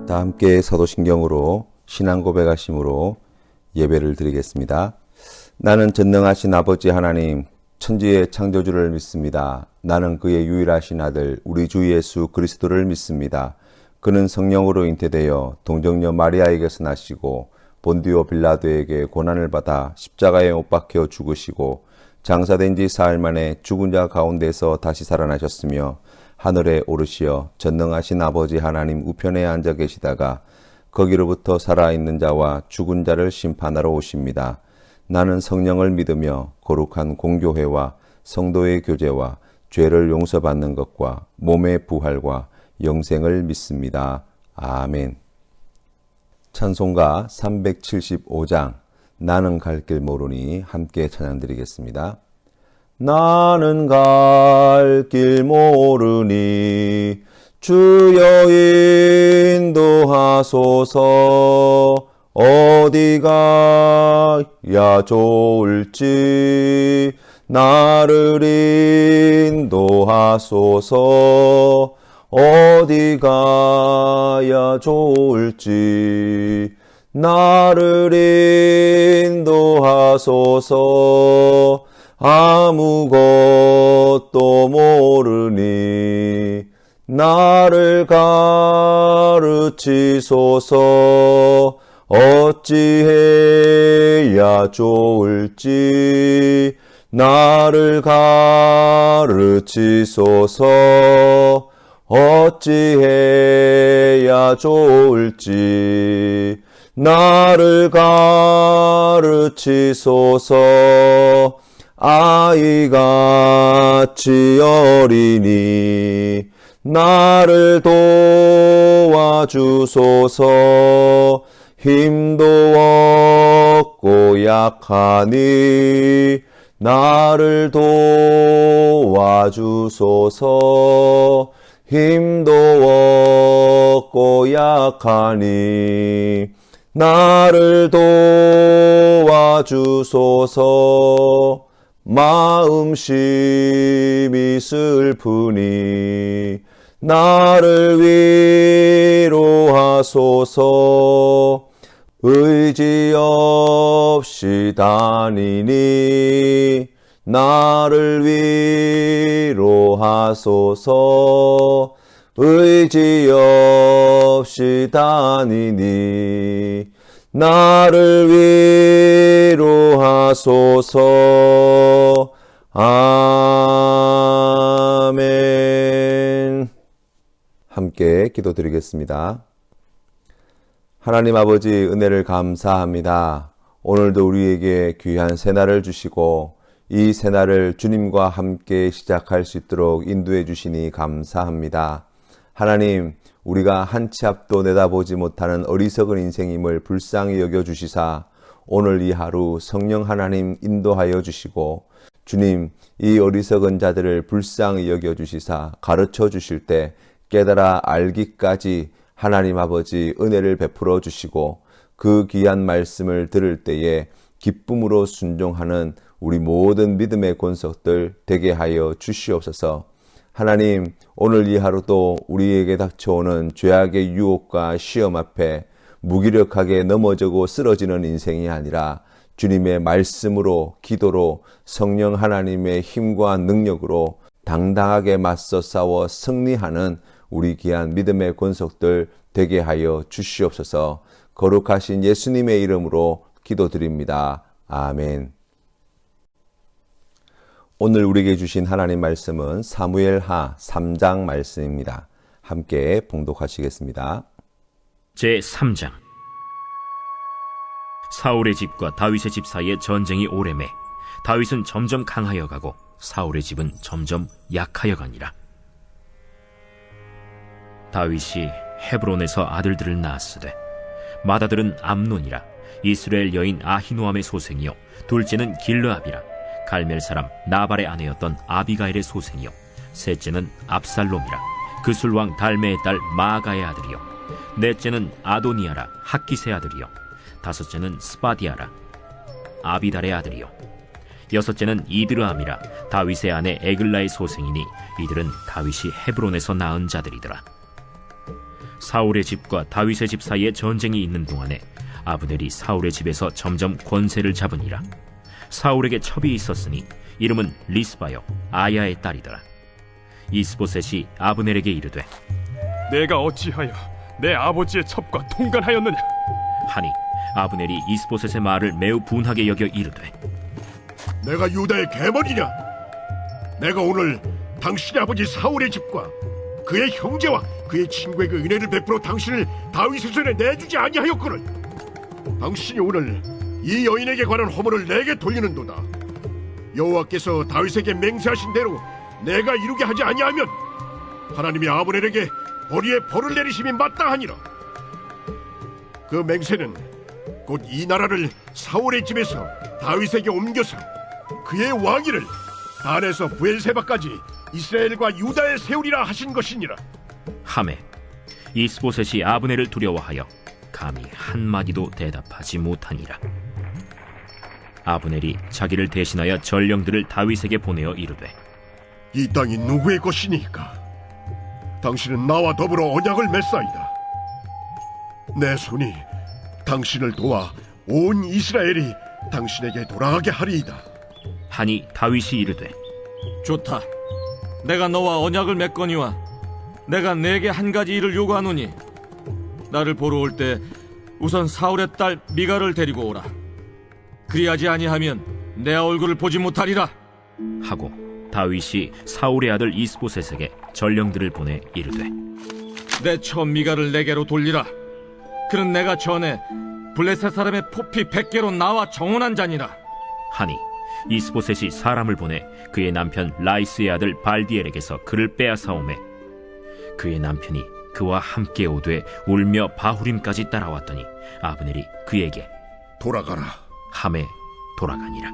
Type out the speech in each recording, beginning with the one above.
다 함께 사도신경으로 신앙 고백하심으로 예배를 드리겠습니다. 나는 전능하신 아버지 하나님, 천지의 창조주를 믿습니다. 나는 그의 유일하신 아들 우리 주 예수 그리스도를 믿습니다. 그는 성령으로 잉태되어 동정녀 마리아에게서 나시고 본디오 빌라도에게 고난을 받아 십자가에 못 박혀 죽으시고 장사된 지 사흘 만에 죽은 자 가운데서 다시 살아나셨으며 하늘에 오르시어 전능하신 아버지 하나님 우편에 앉아 계시다가 거기로부터 살아있는 자와 죽은 자를 심판하러 오십니다. 나는 성령을 믿으며 거룩한 공교회와 성도의 교제와 죄를 용서받는 것과 몸의 부활과 영생을 믿습니다. 아멘. 찬송가 375장 나는 갈 길 모르니 함께 찬양드리겠습니다. 나는 갈 길 모르니 주여 인도하소서. 어디가 야 좋을지 나를 인도하소서. 어디가 야 좋을지 나를 인도하소서. 아무것도 모르니 나를 가르치소서. 어찌해야 좋을지 나를 가르치소서. 어찌해야 좋을지 나를 가르치소서. 아이같이 어리니 나를 도와주소서. 힘도 없고 약하니 나를 도와주소서. 힘도 없고 약하니 나를 도와주소서. 마음심이 슬프니 나를 위로하소서. 의지 없이 다니니 나를 위로하소서. 의지 없이 다니니 나를 위로하소서. 아멘. 함께 기도드리겠습니다. 하나님 아버지 은혜를 감사합니다. 오늘도 우리에게 귀한 새날을 주시고 이 새날을 주님과 함께 시작할 수 있도록 인도해 주시니 감사합니다. 하나님, 우리가 한 치 앞도 내다보지 못하는 어리석은 인생임을 불쌍히 여겨주시사 오늘 이 하루 성령 하나님 인도하여 주시고 주님, 이 어리석은 자들을 불쌍히 여겨주시사 가르쳐 주실 때 깨달아 알기까지 하나님 아버지 은혜를 베풀어 주시고 그 귀한 말씀을 들을 때에 기쁨으로 순종하는 우리 모든 믿음의 권속들 되게 하여 주시옵소서. 하나님, 오늘 이 하루도 우리에게 닥쳐오는 죄악의 유혹과 시험 앞에 무기력하게 넘어지고 쓰러지는 인생이 아니라 주님의 말씀으로, 기도로, 성령 하나님의 힘과 능력으로 당당하게 맞서 싸워 승리하는 우리 귀한 믿음의 권속들 되게 하여 주시옵소서. 거룩하신 예수님의 이름으로 기도드립니다. 아멘. 오늘 우리에게 주신 하나님 말씀은 사무엘하 3장 말씀입니다. 함께 봉독하시겠습니다. 제3장. 사울의 집과 다윗의 집 사이에 전쟁이 오래매 다윗은 점점 강하여 가고 사울의 집은 점점 약하여 가니라. 다윗이 헤브론에서 아들들을 낳았으되 맏아들은 암논이라 이스라엘 여인 아히노암의 소생이요 둘째는 길르압이라 갈멜 사람 나발의 아내였던 아비가일의 소생이요 셋째는 압살롬이라 그술왕 달메의 딸 마아가의 아들이요 넷째는 아도니아라 학기스의 아들이요 다섯째는 스바디아라 아비달의 아들이요 여섯째는 이드르암이라 다윗의 아내 에글라의 소생이니 이들은 다윗이 헤브론에서 낳은 자들이더라. 사울의 집과 다윗의 집 사이에 전쟁이 있는 동안에 아브넬이 사울의 집에서 점점 권세를 잡으니라. 사울에게 첩이 있었으니 이름은 리스바요 아야의 딸이더라. 이스보셋이 아브넬에게 이르되 내가 어찌하여 내 아버지의 첩과 통간하였느냐? 하니 아브넬이 이스보셋의 말을 매우 분하게 여겨 이르되 내가 유다의 계머리냐? 내가 오늘 당신의 아버지 사울의 집과 그의 형제와 그의 친구에게 은혜를 베풀어 당신을 다윗의 손에 내주지 아니하였거늘. 당신이 오늘 이 여인에게 관한 허물을 내게 돌리는도다. 여호와께서 다윗에게 맹세하신 대로 내가 이루게 하지 아니하면 하나님이 아브넬에게 벌이에 벌을 내리심이 마땅하니라. 그 맹세는 곧 이 나라를 사울의 집에서 다윗에게 옮겨서 그의 왕위를 단에서 브엘세바까지 이스라엘과 유다에 세우리라 하신 것이니라. 하매 이스보셋이 아브넬을 두려워하여 감히 한마디도 대답하지 못하니라. 아브넬이 자기를 대신하여 전령들을 다윗에게 보내어 이르되 이 땅이 누구의 것이니까? 당신은 나와 더불어 언약을 맺사이다. 내 손이 당신을 도와 온 이스라엘이 당신에게 돌아가게 하리이다. 하니 다윗이 이르되 좋다. 내가 너와 언약을 맺거니와 내가 네게 한 가지 일을 요구하노니 나를 보러 올 때 우선 사울의 딸 미갈을 데리고 오라. 그리하지 아니하면 내 얼굴을 보지 못하리라 하고 다윗이 사울의 아들 이스보셋에게 전령들을 보내 이르되 내 처 미갈을 내게로 돌리라. 그는 내가 전에 블레셋 사람의 포피 100개로 나와 정언한 자니라. 하니 이스보셋이 사람을 보내 그의 남편 라이스의 아들 발디엘에게서 그를 빼앗아오매 그의 남편이 그와 함께 오되 울며 바후림까지 따라왔더니 아브넬이 그에게 돌아가라. 함에 돌아가니라.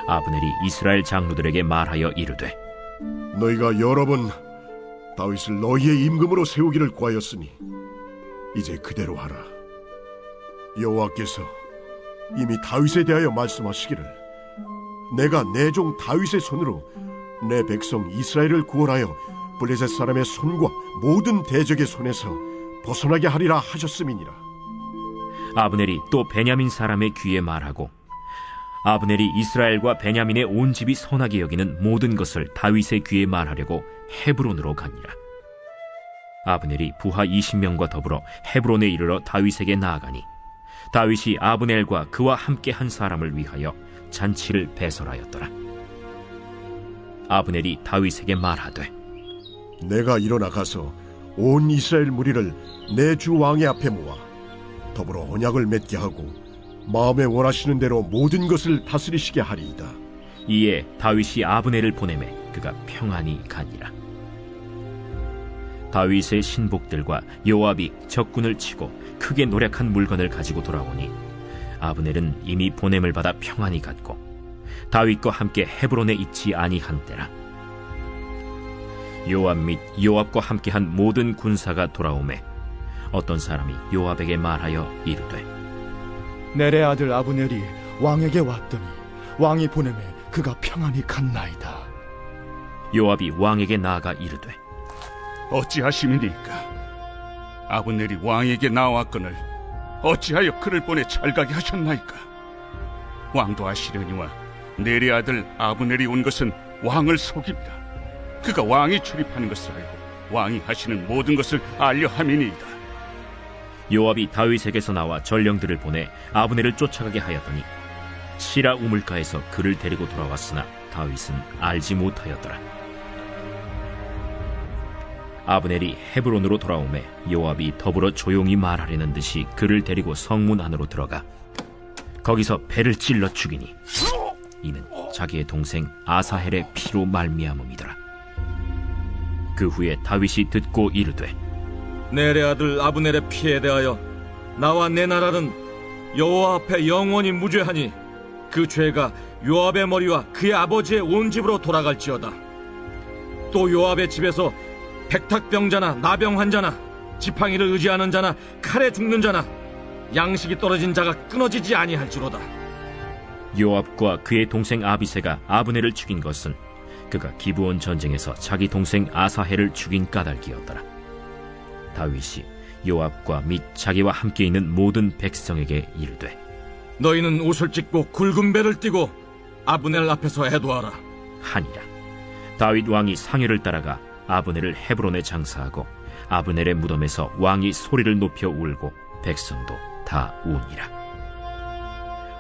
아브넬이 이스라엘 장로들에게 말하여 이르되 너희가 여러 번 다윗을 너희의 임금으로 세우기를 구하였으니 이제 그대로 하라. 여호와께서 이미 다윗에 대하여 말씀하시기를 내가 내 종 다윗의 손으로 내 백성 이스라엘을 구원하여 블레셋 사람의 손과 모든 대적의 손에서 벗어나게 하리라 하셨음이니라. 아브넬이 또 베냐민 사람의 귀에 말하고 아브넬이 이스라엘과 베냐민의 온 집이 선하게 여기는 모든 것을 다윗의 귀에 말하려고 헤브론으로 가니라. 아브넬이 부하 20명과 더불어 헤브론에 이르러 다윗에게 나아가니 다윗이 아브넬과 그와 함께 한 사람을 위하여 잔치를 배설하였더라. 아브넬이 다윗에게 말하되 내가 일어나 가서 온 이스라엘 무리를 내 주 왕의 앞에 모아 더불어 언약을 맺게 하고 마음에 원하시는 대로 모든 것을 다스리시게 하리이다. 이에 다윗이 아브넬을 보내매 그가 평안히 가니라. 다윗의 신복들과 요압이 적군을 치고 크게 노력한 물건을 가지고 돌아오니 아브넬은 이미 보냄을 받아 평안히 갔고 다윗과 함께 헤브론에 있지 아니한 때라. 요압 및 요압과 함께한 모든 군사가 돌아오매 어떤 사람이 요압에게 말하여 이르되 넬의 아들 아브넬이 왕에게 왔더니 왕이 보내매 그가 평안히 갔나이다. 요압이 왕에게 나아가 이르되 어찌하심이니까? 아브넬이 왕에게 나왔거늘 어찌하여 그를 보내 찰가게 하셨나이까? 왕도 아시려니와 넬의 아들 아브넬이 온 것은 왕을 속입니다. 그가 왕이 출입하는 것을 알고 왕이 하시는 모든 것을 알려 함이니이다. 요압이 다윗에게서 나와 전령들을 보내 아브넬을 쫓아가게 하였더니 시라 우물가에서 그를 데리고 돌아왔으나 다윗은 알지 못하였더라. 아브넬이 헤브론으로 돌아오매 요압이 더불어 조용히 말하려는 듯이 그를 데리고 성문 안으로 들어가 거기서 배를 찔러 죽이니 이는 자기의 동생 아사헬의 피로 말미암음이더라. 그 후에 다윗이 듣고 이르되 넬의 아들 아브넬의 피에 대하여 나와 내 나라는 여호와 앞에 영원히 무죄하니 그 죄가 요압의 머리와 그의 아버지의 온 집으로 돌아갈지어다. 또 요압의 집에서 백탁병자나 나병 환자나 지팡이를 의지하는 자나 칼에 죽는 자나 양식이 떨어진 자가 끊어지지 아니할지로다. 요압과 그의 동생 아비새가 아브넬을 죽인 것은 그가 기브온 전쟁에서 자기 동생 아사헬을 죽인 까닭이었더라. 다윗이 요압과 및 자기와 함께 있는 모든 백성에게 이르되 너희는 옷을 찢고 굵은 배를 띠고 아브넬 앞에서 애도하라. 하니라. 다윗 왕이 상회를 따라가 아브넬을 헤브론에 장사하고 아브넬의 무덤에서 왕이 소리를 높여 울고 백성도 다 우니라.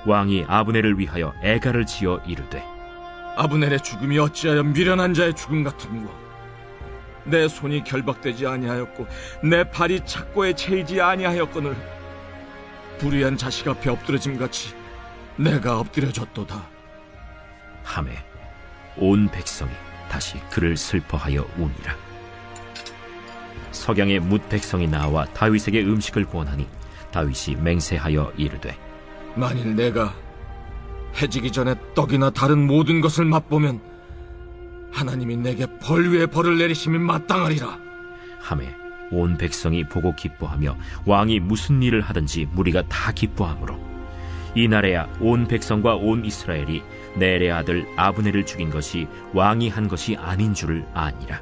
왕이 아브넬을 위하여 애가를 지어 이르되 아브넬의 죽음이 어찌하여 미련한 자의 죽음 같은고. 내 손이 결박되지 아니하였고 내 발이 착고에 채이지 아니하였거늘 불의한 자식 앞에 엎드러짐같이 내가 엎드려졌도다. 하매 온 백성이 다시 그를 슬퍼하여 우니라. 석양에 뭇 백성이 나와 다윗에게 음식을 구원하니 다윗이 맹세하여 이르되 만일 내가 해지기 전에 떡이나 다른 모든 것을 맛보면 하나님이 내게 벌 위에 벌을 내리심이 마땅하리라. 하매 온 백성이 보고 기뻐하며 왕이 무슨 일을 하든지 무리가 다 기뻐하므로 이날에야 온 백성과 온 이스라엘이 넬의 아들 아브넬을 죽인 것이 왕이 한 것이 아닌 줄을 아니라.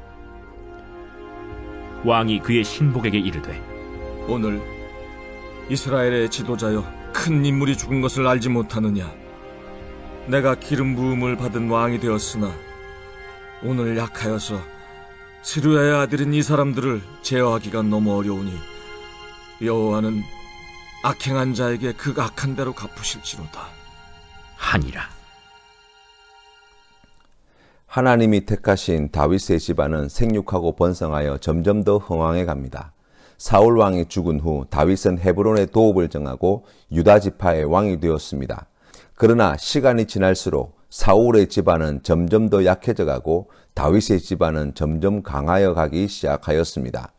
왕이 그의 신복에게 이르되 오늘 이스라엘의 지도자여 큰 인물이 죽은 것을 알지 못하느냐. 내가 기름 부음을 받은 왕이 되었으나 오늘 약하여서 스루야의 아들인 이 사람들을 제어하기가 너무 어려우니 여호와는 악행한 자에게 그 악한 대로 갚으실지로다. 하니라. 하나님이 택하신 다윗의 집안은 생육하고 번성하여 점점 더 흥왕해 갑니다. 사울 왕이 죽은 후 다윗은 헤브론의 도읍을 정하고 유다 지파의 왕이 되었습니다. 그러나 시간이 지날수록 사울의 집안은 점점 더 약해져 가고 다윗의 집안은 점점 강하여 가기 시작하였습니다.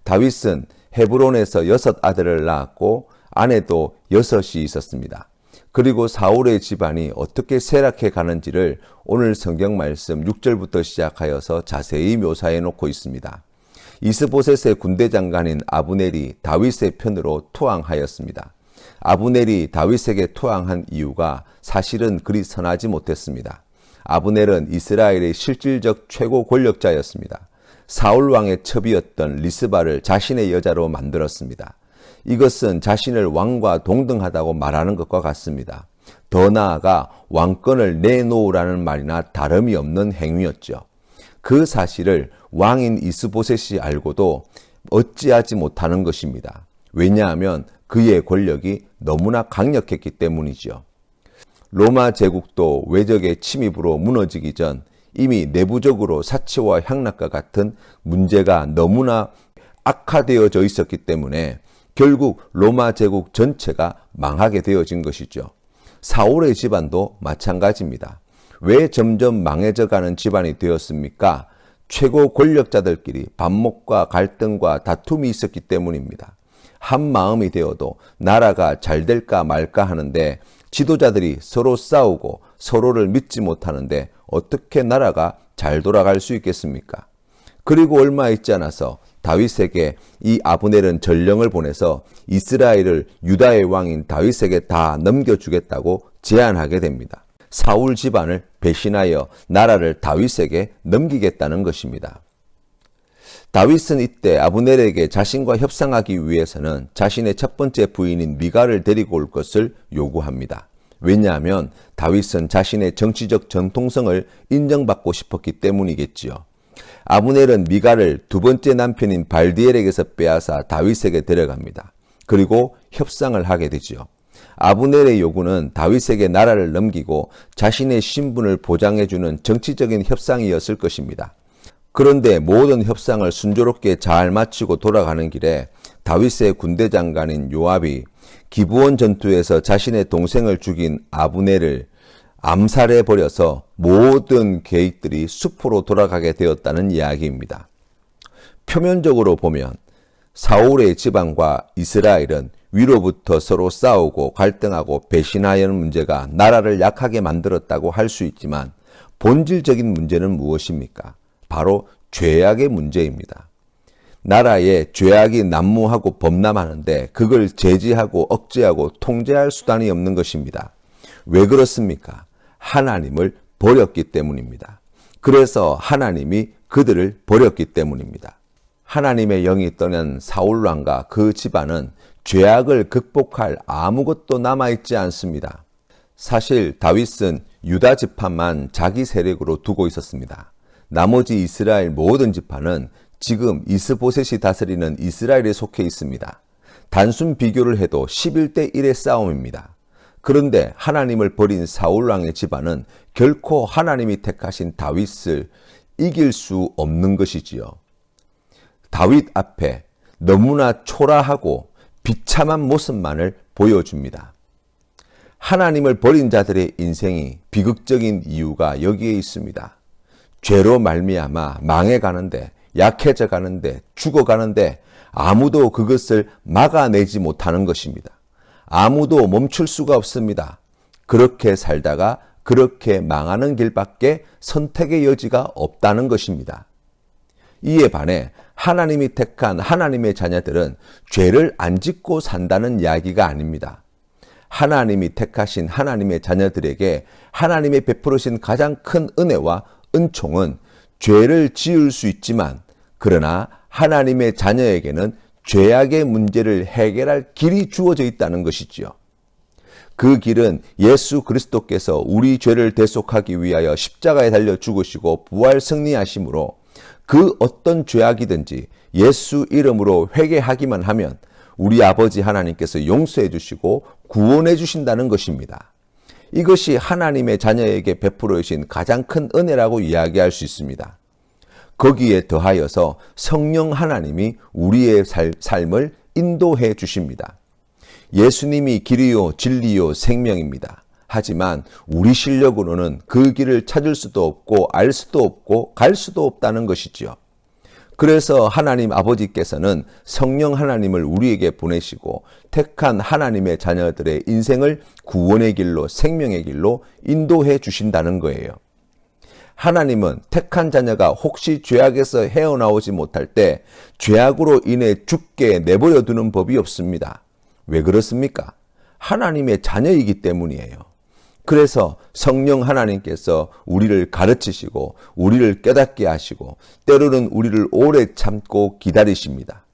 다윗은 헤브론에서 6 아들을 낳았고 아내도 6이 있었습니다. 그리고 사울의 집안이 어떻게 쇠락해 가는지를 오늘 성경 말씀 6절부터 시작하여서 자세히 묘사해 놓고 있습니다. 이스보셋의 군대 장관인 아브넬이 다윗의 편으로 투항하였습니다. 아브넬이 다윗에게 투항한 이유가 사실은 그리 선하지 못했습니다. 아브넬은 이스라엘의 실질적 최고 권력자였습니다. 사울 왕의 첩이었던 리스바를 자신의 여자로 만들었습니다. 이것은 자신을 왕과 동등하다고 말하는 것과 같습니다. 더 나아가 왕권을 내놓으라는 말이나 다름이 없는 행위였죠. 그 사실을 왕인 이스보셋이 알고도 어찌하지 못하는 것입니다. 왜냐하면 그의 권력이 너무나 강력했기 때문이죠. 로마 제국도 외적의 침입으로 무너지기 전 이미 내부적으로 사치와 향락과 같은 문제가 너무나 악화되어져 있었기 때문에 결국 로마 제국 전체가 망하게 되어진 것이죠. 사울의 집안도 마찬가지입니다. 왜 점점 망해져가는 집안이 되었습니까? 최고 권력자들끼리 반목과 갈등과 다툼이 있었기 때문입니다. 한 마음이 되어도 나라가 잘 될까 말까 하는데 지도자들이 서로 싸우고 서로를 믿지 못하는데 어떻게 나라가 잘 돌아갈 수 있겠습니까? 그리고 얼마 있지 않아서 다윗에게 이 아브넬은 전령을 보내서 이스라엘을 유다의 왕인 다윗에게 다 넘겨주겠다고 제안하게 됩니다. 사울 집안을 배신하여 나라를 다윗에게 넘기겠다는 것입니다. 다윗은 이때 아브넬에게 자신과 협상하기 위해서는 자신의 첫 번째 부인인 미갈을 데리고 올 것을 요구합니다. 왜냐하면 다윗은 자신의 정치적 전통성을 인정받고 싶었기 때문이겠지요. 아브넬은 미갈을 두 번째 남편인 발디엘에게서 빼앗아 다윗에게 데려갑니다. 그리고 협상을 하게 되지요. 아브넬의 요구는 다윗에게 나라를 넘기고 자신의 신분을 보장해주는 정치적인 협상이었을 것입니다. 그런데 모든 협상을 순조롭게 잘 마치고 돌아가는 길에 다윗의 군대 장관인 요압이 기브온 전투에서 자신의 동생을 죽인 아브넬을 암살해 버려서 모든 계획들이 수포로 돌아가게 되었다는 이야기입니다. 표면적으로 보면 사울의 집안과 이스라엘은 위로부터 서로 싸우고 갈등하고 배신하려는 문제가 나라를 약하게 만들었다고 할 수 있지만 본질적인 문제는 무엇입니까? 바로 죄악의 문제입니다. 나라에 죄악이 난무하고 범람하는데 그걸 제지하고 억제하고 통제할 수단이 없는 것입니다. 왜 그렇습니까? 하나님을 버렸기 때문입니다. 그래서 하나님이 그들을 버렸기 때문입니다. 하나님의 영이 떠난 사울왕과 그 집안은 죄악을 극복할 아무것도 남아있지 않습니다. 사실 다윗은 유다 지파만 자기 세력으로 두고 있었습니다. 나머지 이스라엘 모든 지파는 지금 이스보셋이 다스리는 이스라엘에 속해 있습니다. 단순 비교를 해도 11대 1의 싸움입니다. 그런데 하나님을 버린 사울왕의 집안은 결코 하나님이 택하신 다윗을 이길 수 없는 것이지요. 다윗 앞에 너무나 초라하고 비참한 모습만을 보여줍니다. 하나님을 버린 자들의 인생이 비극적인 이유가 여기에 있습니다. 죄로 말미암아 망해가는데, 약해져 가는데, 죽어가는데 아무도 그것을 막아내지 못하는 것입니다. 아무도 멈출 수가 없습니다. 그렇게 살다가 그렇게 망하는 길밖에 선택의 여지가 없다는 것입니다. 이에 반해 하나님이 택한 하나님의 자녀들은 죄를 안 짓고 산다는 이야기가 아닙니다. 하나님이 택하신 하나님의 자녀들에게 하나님이 베풀으신 가장 큰 은혜와 은총은 죄를 지을 수 있지만, 그러나 하나님의 자녀에게는 죄악의 문제를 해결할 길이 주어져 있다는 것이지요. 그 길은 예수 그리스도께서 우리 죄를 대속하기 위하여 십자가에 달려 죽으시고 부활 승리하심으로 그 어떤 죄악이든지 예수 이름으로 회개하기만 하면 우리 아버지 하나님께서 용서해 주시고 구원해 주신다는 것입니다. 이것이 하나님의 자녀에게 베풀어 주신 가장 큰 은혜라고 이야기할 수 있습니다. 거기에 더하여서 성령 하나님이 우리의 삶을 인도해 주십니다. 예수님이 길이요 진리요 생명입니다. 하지만 우리 실력으로는 그 길을 찾을 수도 없고 알 수도 없고 갈 수도 없다는 것이지요. 그래서 하나님 아버지께서는 성령 하나님을 우리에게 보내시고 택한 하나님의 자녀들의 인생을 구원의 길로, 생명의 길로 인도해 주신다는 거예요. 하나님은 택한 자녀가 혹시 죄악에서 헤어나오지 못할 때 죄악으로 인해 죽게 내버려 두는 법이 없습니다. 왜 그렇습니까? 하나님의 자녀이기 때문이에요. 그래서 성령 하나님께서 우리를 가르치시고 우리를 깨닫게 하시고 때로는 우리를 오래 참고 기다리십니다.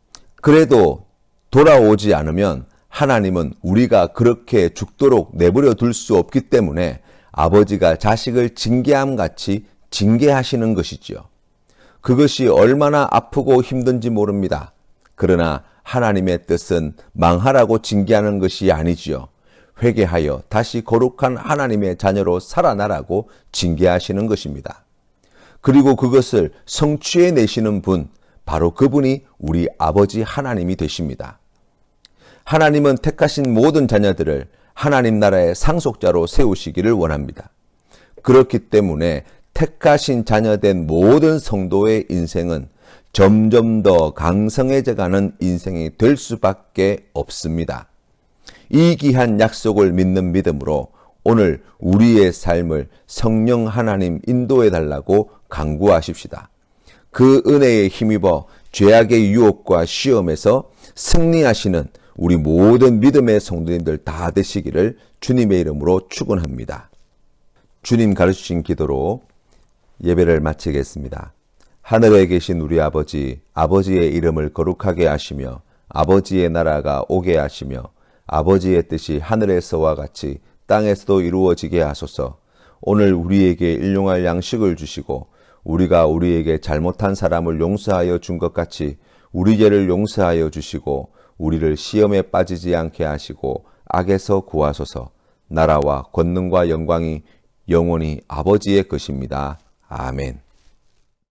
그래도 돌아오지 않으면 하나님은 우리가 그렇게 죽도록 내버려 둘 수 없기 때문에 아버지가 자식을 징계함 같이 징계하시는 것이지요. 그것이 얼마나 아프고 힘든지 모릅니다. 그러나 하나님의 뜻은 망하라고 징계하는 것이 아니지요. 회개하여 다시 거룩한 하나님의 자녀로 살아나라고 징계하시는 것입니다. 그리고 그것을 성취해 내시는 분, 바로 그분이 우리 아버지 하나님이 되십니다. 하나님은 택하신 모든 자녀들을 하나님 나라의 상속자로 세우시기를 원합니다. 그렇기 때문에 택하신 자녀된 모든 성도의 인생은 점점 더 강성해져가는 인생이 될 수밖에 없습니다. 이 귀한 약속을 믿는 믿음으로 오늘 우리의 삶을 성령 하나님 인도해 달라고 간구하십시다. 그 은혜에 힘입어 죄악의 유혹과 시험에서 승리하시는 우리 모든 믿음의 성도님들 다 되시기를 주님의 이름으로 축원합니다. 주님 가르치신 기도로 예배를 마치겠습니다. 하늘에 계신 우리 아버지, 아버지의 이름을 거룩하게 하시며 아버지의 나라가 오게 하시며 아버지의 뜻이 하늘에서와 같이 땅에서도 이루어지게 하소서. 오늘 우리에게 일용할 양식을 주시고 우리가 우리에게 잘못한 사람을 용서하여 준 것 같이 우리 죄를 용서하여 주시고 우리를 시험에 빠지지 않게 하시고 악에서 구하소서. 나라와 권능과 영광이 영원히 아버지의 것입니다. 아멘.